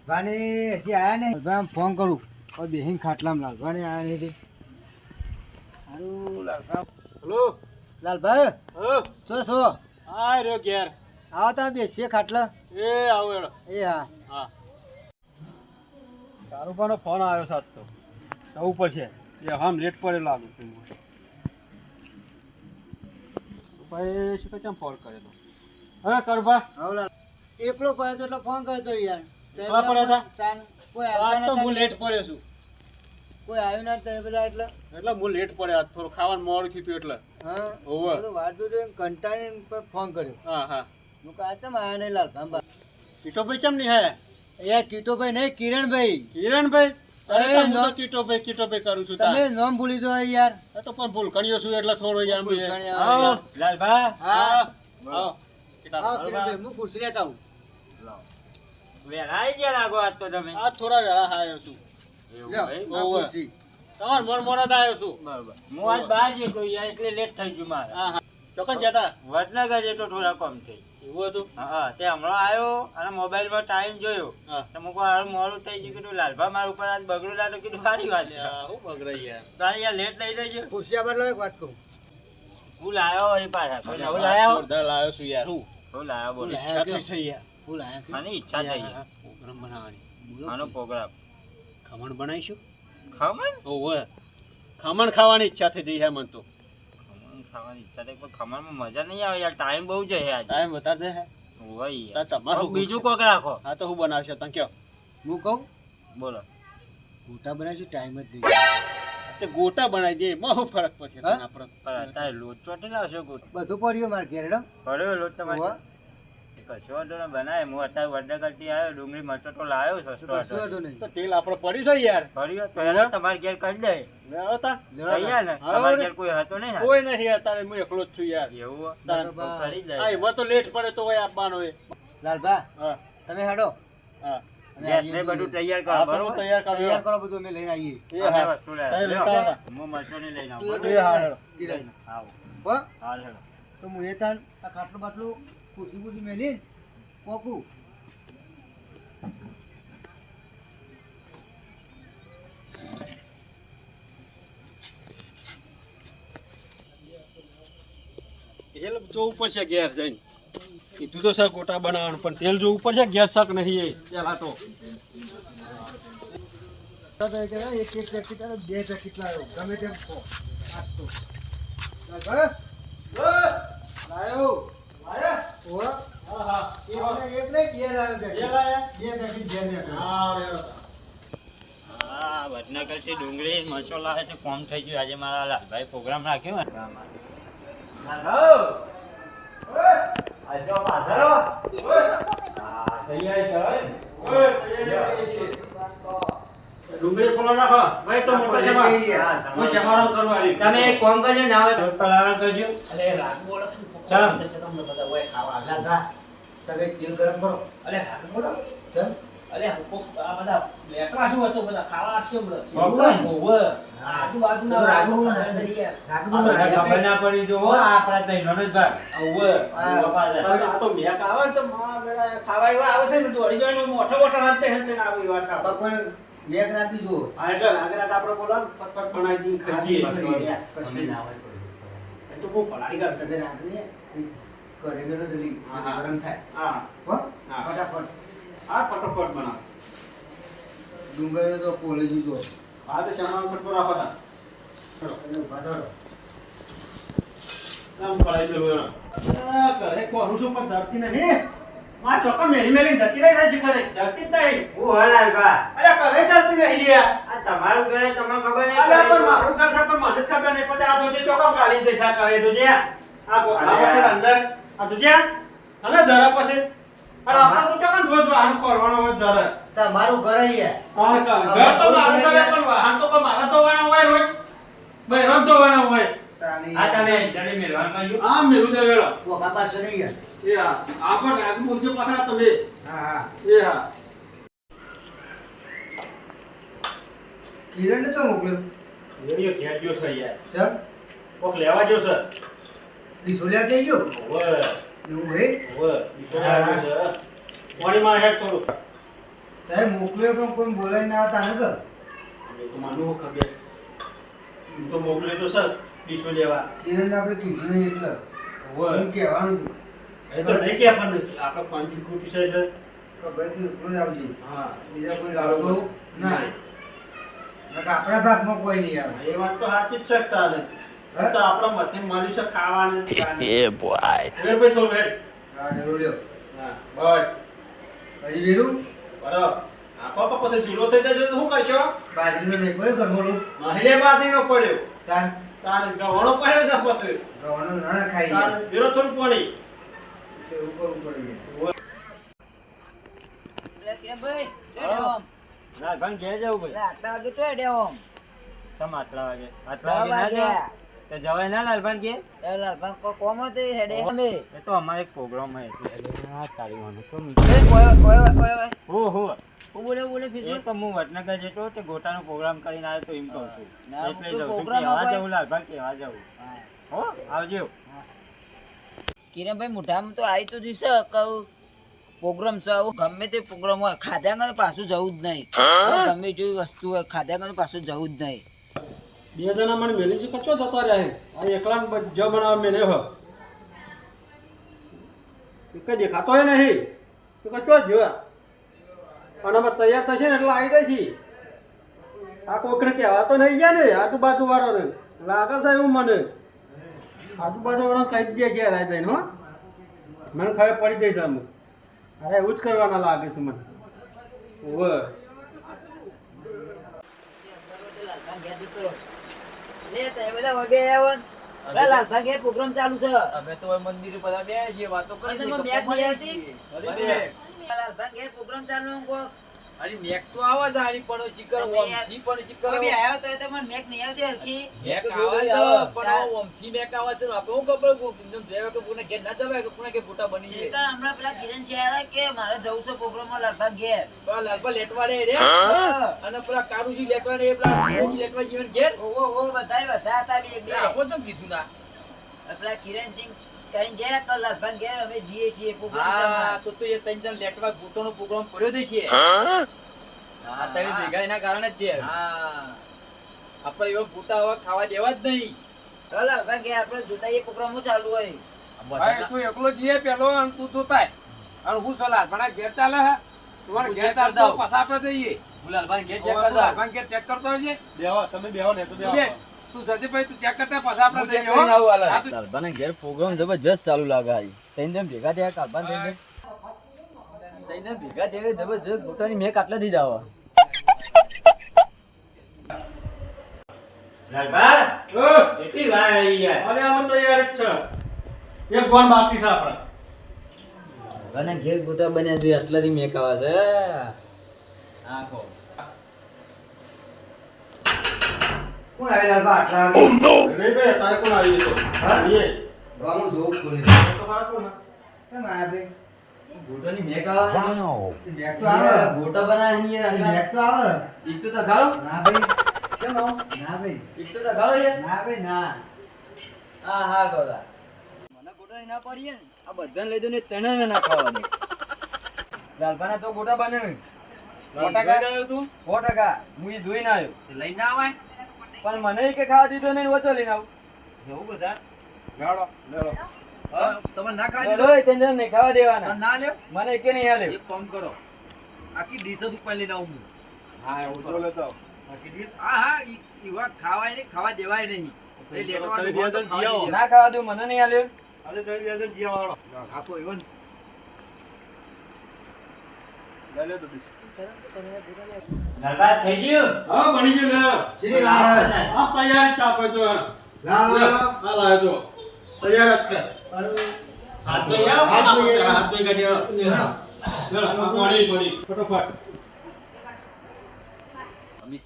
વાને હજી આયા ને ભાઈ ફોન કરું और बेहिन खाटलाम लालभाई आया है रे हारू लालभा हेलो लालभाई हो सो आ रे घेर आओ ता बेसीए खाटला એ આવો એડો ए हां હા તારો પણ ફોન આવ્યો સાત તો જવું પડશે એ હમ લેટ પડે લાગુ ભાઈ શું કેમ ફોન કર્યો તો હવે કરવા आओ लाल एकलो પડ્યો તો એટલે ફોન કર્યો તો યાર એકલા પડ્યા હતા? કોઈ આજ આવ્યા તો નતા હું લેટ પડ્યો છું કોઈ આવ્યું ના તે બધા એટલે હું લેટ પડ્યો આજ થોડું ખાવાનું મોડું થયું એટલે હા હોવે. તો વાત જોઈને કંટાળીને પર ફોન કર્યો હા હા હું કહા ચમ આયા નહીં લાલભા કીટોભાઈ કેમ નહીં હે એ કીટોભાઈ નહીં કિરણભાઈ કિરણભાઈ અરે અરે હું તો નો- કીટોભાઈ કરું છું તમે નામ ભૂલી જો યાર આ તો પણ ભૂલ કર્યો છું એટલે થોડો યાર ભૂલ કર્યો આવો. યાર. લાલભા હા આવો. હા કિરણભાઈ હું ખુશ રહેતા હું વેલા આવી ગયા લાગો આજ તો તમે આ થોડા વેળા આવ્યો છું એવું લ્યો, ભાઈ? આ હોવે. ખુશી. તમાર મોડ મોડા આવ્યો છું બરોબર હું આજ બહાર જઈ ગયો યાર એટલે લેટ થઈ ગયું મારે હા હા ચોકન જતા વડનગર જેટલો થોડા કમ થઈ એવું હતું હા તે હમણાં આવ્યો અને મોબાઈલમાં ટાઈમ જોયો હા તો મૂકો હારું મોડું થઈ ગયું કીધું લાલભા મારા ઉપર આજ બગડું લાતો કીધું સારી વાત છે હું બગડાઈ યાર તારે યાર લેટ લઈ જજો ખુશિયા બદલો એક વાત કહું હું લાયો વળી પાછા કોઈ નવું લાયો જોરદાર લાવ્યો છું યાર હું લાયો બોલો લાયો ઈચ્છા થઈ છે યાર ફૂલ આયા કે મને ઈચ્છા થઈ છે પ્રોગ્રામ બનાવવાની આનો પ્રોગ્રામ ખમણ બનાવીશું ખમણ ઓવે ખમણ ખાવાની ઈચ્છા થઈ ગઈ હે મન તો ખમણ ખાવાની ઈચ્છા થઈ પણ ખમણમાં મજા નહીં આવે યાર ટાઈમ બહુ છે આજ ટાઈમ વધારે દે હે હોય તમારું બીજું કોક રાખો હા તો હું બનાવશે તને કયો હું કહું બોલો ગોટા બનાવીશું ટાઈમ જ નહીં તે ગોટા બનાવી દે બહુ ફરક પડશે તને આપણે પણ અત્યારે લોટ ચોટી લાવશો ગોટ બધું પડ્યું મારે ઘેર હેડો. પડ્યો લોટ તમારે હોવે. કશો વાંધો નહીં બનાવે હું અત્યારે વડનગરથી આવ્યો ડુંગળી મરચો લાવ્યો તો સસ્તો કશું હતો વાંધો નહીં તો તેલ આપણે પડ્યું છે યાર પડ્યો તો એને તમારે ઘેર કરી દે લેવો તા અહીંયા ને હા, તમારે હવે. ઘેર કોઈ હતો નહીં ને કોઈ નહીં અત્યારે હું એકલો જ છું યાર એવું હોય? તાન. તો કરી દે આ એમાં તો લેટ પડે તો હોય આપવાનો હોય લાલભા હા તમે હેડો હા અમે ગેસ આવીએ ને બધું તૈયાર હા કરો તો હું બરોબર તૈયાર તૈયાર કર્યો કરો બધું અમે લઈને આવીએ એ અમે હા વસ્તુ લઈ તૈયાર લ્યો. લેતા હતા. હું મરચો નહીં લઈને આવું તું બરોબર? એ હા હેડો. કિરણ. આવો હો? હાલ હેડો. તો હું એ તાન આ ખાટલું બાટલું ખુરશી બુરશી મેલી પોકું તેલ જોવું પડશે ઘેર જઈને કીધું તો સર ગોટા બનાવવાનું પણ તેલ જોવું પડશે ઘેર શક નહીં એ પેલા તો તો એ કહેવાય, એક એક પેકેટ આવે, બે પેકેટ લાવ્યો ગમે તેમ ખો આજ તો લાલભા? લાયો ઓહો. હા હા એક નહીં ઘેર આવ્યો પેકેટ. તેલ આયા? બે પેકેટ ઘેર ને હા રેડો. હા વડનગરથી ડુંગળી મરચો લાવે છે કોમ થઈ ગયું આજે મારા લાલભાઈ પ્રોગ્રામ રાખ્યો ને ડુંગળી ફોલો નાખો ભાઈ તો મોટર છે હું શેમારો કરવાની તમે એક કોમ કરજો ને હવે રોજ પલાળણ કરજો અરે રાગ બોલો ચાલ. તમને બધા હોય ખાવા આવશે. લાલભા, તમે તેલ ગરમ કરો અરે રાગ બોલો ચલ અરે હુકો આ બધા લેકડા શું હતું બધા ખાવા આખ્યો બોલો ભગવાન. ઓવે આજુબાજુના તો રાગ બોલો ને. રાગ યાર. રાગ આ બોલો, બધા રાગ ખબર ના પડી જો હો, આપણા ત્રણનો જ ભાગ ઓવે ઉભા પાછળ. પણ આ તો મેક આવે ને તો મારા બેડા ખાવા એવા આવે છે ને દોડી જાય મોટો મોટો હંતે હંતે ને આવી વાત સાહેબ ભગવાન મેઘ રાખી જુઓ આ એટલે રાગ રાગ આપણે બોલો ને ફટફટ બનાવી દઈને ખાઈએ હા, અમે ના હોય તો. એ તો બહુ પલાળી કાઢશે તમે રાખીએ કરેલો જલ્દી હા, હા. ગરમ થાય હા હો હા. ફટાફટ આ ફટોફટ બનાવ ડુંગળી તો પોલી દીધો આ તો સામાન ફટકો રાખો તા અને ઉભા થો આમ પડાઈ દેવું એનો કરે કોરું છું પણ ધરતી નહીં માં ચોકા મેલી મેલી જતી રહી છે કરે ધરતી જ નહીં હું હો લાલભા, અરે કરે ચાલતી નહીં લ્યા આ તમારું ઘર છે, તમને ખબર નહીં અરે પડી. પણ મારું ઘર છે પણ મને જ ખબર નહીં પડે આ તો જે ચોકા ગાલી દેસા કરે તો જે આ ગોળા પછી અંદર આ તો જે અને જરા પછી અરે આપણે તો ચોકા રોજ વાહન કરવાનો હોય જરા તમારું ઘર અહીંયા ઘર તો મારું છે પણ વાહન તો પણ મારા તો વાના હોય રોજ ભાઈ રમ તો વાના હોય આ તમે જડી મેળવાનું કરજો આ મેલું દે વેળો ઓકા પાછો નહીં યાર એ હા આ પણ આગળ બોલજો પાછા તમે હા હા એ હા કિરણને તો મોકલ્યો રેડિયો ઘેર ગયો છે યાર સર કોક લેવા ગયો છે ડીસોલિયા થઈ ગયો ઓવે એવું હે ઓવે ઈશ્વર આવ્યો છે પાણી માં હેડ થોડું તે મોકલ્યો પણ કોઈ બોલાય ના હતા ને કે એ તો માનું ખબર હું તો મોકલે તો સર ડીશો લેવા કિરણ આપણે કીધું નહીં એટલે એમ કહેવાનું હતું. એ તો નહીં કે આપણને આપણે પાંચી કુટી છે એટલે કે ભાઈ તું એકલો જ આવજે હા બીજા કોઈ લાવતો ના નકર આપણા ભાગમાં કોઈ નહીં આવે એ વાત તો સાચી જ છે તારે હે? તો આપણા મથે મળ્યું છે ખાવાનું એ બોય હવે ભાઈ થોડું હેડ હા ડેરો લ્યો હા બસ હજી વેરું બરાબર આપો તો પછી ઢીલો થઈ જાય તો શું કરશો બાજરીનો નહીં પડ્યો ઘરમાં લોટ મહિને બાદીનો પડ્યો તાન તારે ગવણો પડ્યો છે પછી ગવાનો ના ખાઈ તારે બીરો થોડું પાણી એવું કરવું પડી લાલભાઈ ઘેર જવું ભાઈ ચમ આટલા વાગે ના જવાય? તો જવાય ના લાલભાઈ ઘેર? એ તો અમારે એક પ્રોગ્રામ હોય એટલે આ તારી વાનો છો હો એ તો હું વડનગર જતો તે ગોટાનો પ્રોગ્રામ કરીને આવ્યો તો એમ કહું છું એટલે જઉં છું કહેવા જવું લાલભાઈ કહેવા જવું હો આવજો કિરણભાઈ મોઢામાં તો આવી તો જઈશ કહું પ્રોગ્રામ છે આવું ગમે તે પ્રોગ્રામ હોય ખાધા કરે પાછું જવું જ નહીં ગમે જેવી વસ્તુ હોય ખાધા કરે પાછું જવું જ નહીં બે જણા મને મેલી છે કચો જતા રહ્યા છે આ એકલા જ બનાવવા મેલે હો એક દેખાતો હોય નહીં તો કચો જ જોયા અને અમે તૈયાર થશે ને એટલે આવી જાય છે આ કોકને કહેવા તો નહીં ગયા ને આજુબાજુ વાળાને લાગે છે એવું મને આજુબાજુ વાળા કહી દે છે રાય જઈને હો મને ખબર પડી જાય છે અમુક અરે એવું જ કરવાના લાગે છે મને ઓવે પ્રોગ્રામ ચાલુ છે અમે તો હવે મંદિર બધા બે છીએ વાતો કરી અને છીએ, મેક ગપ્પા નહીં મારીએ આવતી? છીએ. પ્રોગ્રામ ચાલુ એમ કહો. અરે મેક તો આવા છે આની પણ શિખર તમે ઓમથી પણ શિખર તમે આવ્યો તો એ તો મને મેક નહીં આવતી હરખી. મેક તો આવે છે જોડે પણ આ ઓમથી મેક આવે છે આપણે હું ખબર એકદમ જોયા કે કોને ઘેર ના જવાય કે કોને કે ગોટા બની એ તો જાય હમણાં પેલા કિરણ છે આવ્યા કે મારે જવું છે પ્રોગ્રામમાં લાલબાગ ઘેર. પેલા લાલપા લેટવાડે રે હા. અને પેલા કારુજી લેટવાડે એ પેલા કારુજી લેટવા જીવન ઘેર ઓહો બધાય બધા હતા બે આપો તો કીધું ના પેલા કિરણસિંહ કઈ જાય કે લાલબાગ ઘેર અમે જઈએ છીએ પ્રોગ્રામ છે હા અમારે. તો એ ત્રણ જણ લેટવા ગોટોનો પ્રોગ્રામ કર્યો દે છે હા તને ભેગા એના કારણે જ છે હા આપણે એવો ગોટા હવે ખાવા દેવા જ નહીં તો લાલબાગ ઘેર આપણે જોતા એ પ્રોગ્રામો ચાલુ હોય. ભાઈ તું એકલો જઈએ પેલો અને તું જોતાય અને હું સલાહ પણ ઘેર ચાલે હે તમારે હું ઘેર check કરી ચાલતો દઉં. પાછા આપણે જઈએ હું લાલભાઈ ઘેર ચેક તું કરતા લાલભાઈ ઘેર ચેક કરતો હોજે બેહો તમે બેહો ને તો બે તું જજે ભાઈ તું ચેક કરતા પાછા આપણે હું check જઈએ કરીને આવું હાલે. હા, તું- લાલભાઈને ઘેર પ્રોગ્રામ જબરજસ્ત ચાલુ લાગે છે. ત્રણ જણ ભેગા થયા કાલભાન ત્રણ જણ ભેગા થયા જબરજસ્ત ગોટાની મેક આટલાથી જ આવે લાલભાઈ ઓ કેટલી વાર આવી યાર અરે આમાં તૈયાર જ છે એક ગોળ બાકી છે આપણે લાલભાઈના ઘેર ગોટા બન્યા છે આટલાથી મેક આવે છે આખો કોણ આવેલા બા આટલા વાગે? નહીં બે તારે કોણ આવી ગયો હા? એ ગામનું જોવું ખોલી તો મારા કોણ કેમ આયા બે? ગોટાની મેક આવે મેક તો આવે ગોટા બનાવ્યા ની યાર મેક તો આવે એક તો તગાળો ના ભાઈ કેમ આવો ના ભાઈ એક તો તગાળો યાર ના ભાઈ ના હા હા ગોડા મને ગોટા ના પડીએ ને આ બધાને લઈ દો ને તને ના ખાવાની લાલભાના તો ગોટા બને મોટા ગાડી આવ્યો તું 100% હું ઈ જોઈને આવ્યો લઈને આવાય પણ મને કે ખાવા દીધો નહીં ઓછો લઈને આવું જવું બધા ગાડો લેડો તમે ના ચલો એ તેંદર નહીં ખાવા દેવાના ના લ્યો મને કે નહીં હાલે એક કામ કરો આખી ડીશ જ ઉપર લઈને આવું હું હા એવું તો લેતો બાકી ડીશ હા હા ઈવા ખાવાય નહીં ખાવા દેવાય નહીં એ લેટવાનું બે હોય તો જણ ખાવા જીયાઓ. દેજો. ના ખાવા દઉં મને નહીં હાલ્યો અરે તમે બે જણ જીવા વાળો આ તો એવો ને. લઈ લે તો ડીશ લાલભાઈ થઈ ગયું હા બની ગયું લે ચીની વાર આવે. આ તૈયારી તાપે તો લાવ લાવ આ લાવ્યો તો તૈયાર જ છે હાથ ધોઈ આવ હાથ ધોઈ આવ. હાથ ધોઈ કાઢી આવ લે આ પાણી ફટોફટ અમે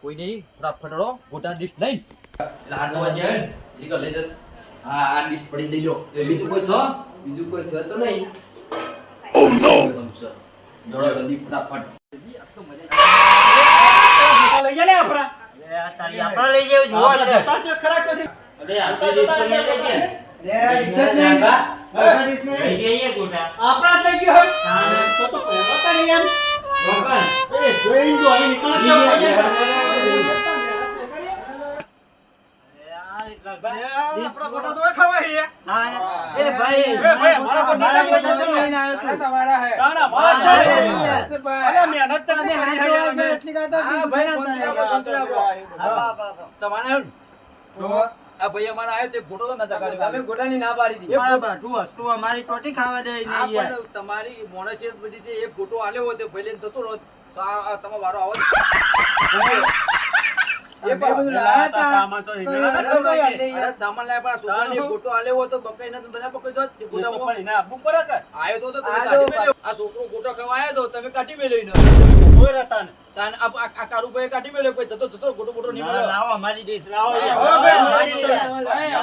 કોઈ નહીં ફટાફટ હળો ગોટા ડીશ લઈ એટલે હાથ ધોવા જાય ને એટલે લઈ જત હા આ ડીશ પડી લઈ લો બીજું કોઈ છે તો નહીં જોડો જલ્દી ફટાફટ લઈ જા લે આપણા અરે આ તારી આપણા લઈ જેવું જોવા આપણે છે જતા જ ખરાબ નથી અરે આપણે ડીશ તો નહીં લઈ જાય. લે ડીશ જ નહીં આપણા ડીશ લઈ નહીં જઈએ ગોટા આપણા જ લઈ ગયો હોય હા. તો પહેલા તારી એમ જોઈ જો અહીં નીકળો કેવો પગે. આપણા ગોટા તો હોય ખવાય રે. એ ભાઈ મારા ગોટા લઈને આવ્યો છું. તમારા હે ના, મારા છે. બસ ભાઈ. અરે મહેનત તો તમે હાથ ધોવા છો એટલી કાંઈ તો બીજું ભાઈ, ઘણા શાંતિ તારે. રાખો, તમારે તો આ ભાઈ અમારા આવ્યો તે ગોટો તો નતા કાઢ્યો. અમે ગોટાની ના પાડી દીધી. મારા બાટુ વસ્તુ અમારી ચોટી ખાવા દે આ નહીં યાર. પણ તમારી મોણસે બધી જે એક ગોટો આલ્યો હોય તે ભાઈ લઈને જતો રહો તો આ તમારો વારો આવો જ. એ બધું લાયા તા. સામાન તો તો એને એ લોકો યાર લે અરે યાર. સામાન લાયા પણ આ છોકરાને એક ગોટો આલ્યો હોય તો બકાઈને તો બધા પકડી દો તે ગોટા તો પડી ના આપવું પડે કે આયો તો તમે આ કાઢી જો મેલ્યો. આ છોકરો ગોટો ખાવા આવ્યો તો તમે કાઢી મેલ્યો એને. કોઈ રહેતા ને તાન આ કારુભાઈ કાઢી મેલ્યો કોઈ જતો ગોટો ગોટો નહીં મળ્યો. લાવો અમારી ડીશ લાવો હવે મારી તમારી ડીશ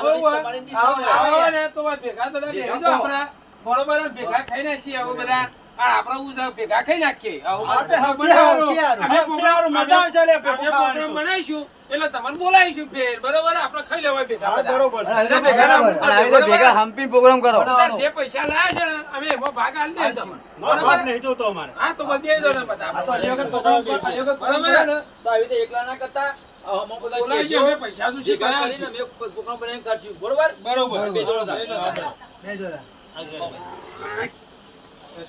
આવો, તમારી આવો. આવો ને તો બસ ભેગા તો બેસી જાઓ આપણા. બરોબર જ ભેગા ખાઈને છીએ હવે બધા. આ આપણે હું છે ભેગા ખાઈ નાખીએ. આવું આ તે બધું હવથી હારું. બનાવો. અમે પ્રોગ્રામ મજા આવશે લે અમે પ્રોગ્રામ બનાવીશું એટલે તમને બોલાવીશું ફેર બરોબર આપણે ખાઈ લેવાય ભેગા બધા. બરોબર છે. ચાલ ભેગા બરાબર. ભેગા હમ્પી પ્રોગ્રામ કરો. બધા જે પૈસા લાયા છે ને અમે એમાં ભાગ આલી દઈએ તમને. નો ભાગ બરોબર? નહીં જોતો અમારે હા તો બધી આવી દો ને બધા. આ તો અલી વખત પ્રોગ્રામ કરો ને તો આવી રીતે એકલા ના કરતા અમે બધા બોલાવી જે અમે પૈસા તો ભેગા શીખવાયા કરીને છે. અમે પ્રોગ્રામ બનાવીને કરશું બરોબર. બરોબર બે જોડો બે જોડો. બે જોડા.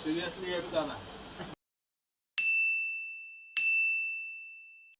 સિરિયસલી એક દાના